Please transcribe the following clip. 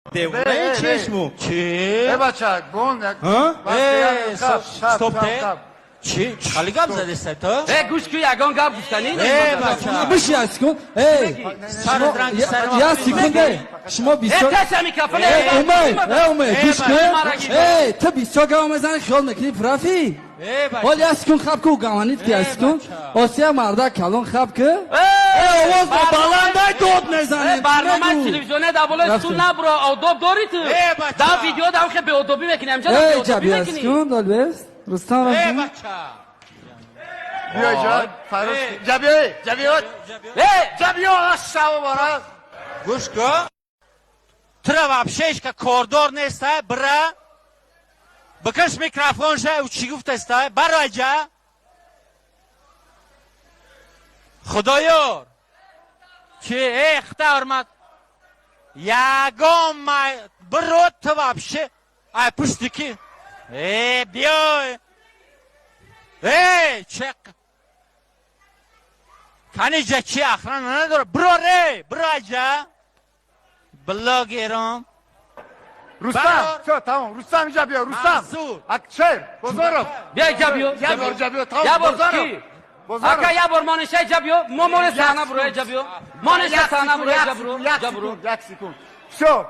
دیوونه چشمو چی؟ بچه گون ها؟ استوب ده چی؟ خالی گپ زدی سه تو؟ گوش که یگان گپ گفتنی بچه بشی از کن سر درنگ سر ما یا سیکنده شما بیسا تسه میکرفون اومه گوش کن تو بیسا گام میزنی خیال میکنی پرافی ولی از کن خب که گوانید که از کن آسیا مرده کلون خب که آواز با بلنده دود میزنی برنامه تلویزیونه دا بوله سو نبرو آداب داری تو دا ویدیو دا که به آدابی میکنی همجا دا به آدابی جبی از میکنی کن دالبست رستان رفتیم بچه بیا جان فروش جبی آشاو برا گوش کن ترا وابشهش که کاردار نیسته بره بکش میکروفون شه او چی گفت استه برای جا خدایار چه اختار مد یگام برو تو وابشه ای پشتی کی بیای چک کنی جا چی اخران نداره برو جا بلا گیرم رستم چه تمام رستم اینجا بیا رستم منصور اکشر بزرگ بیا جبیو جبیو تمام یا بار بزرگ کی اکا یا بار مانشه جبیو مامور سانه برو جبیو مانشه سانه برو جبرو یک سکون شو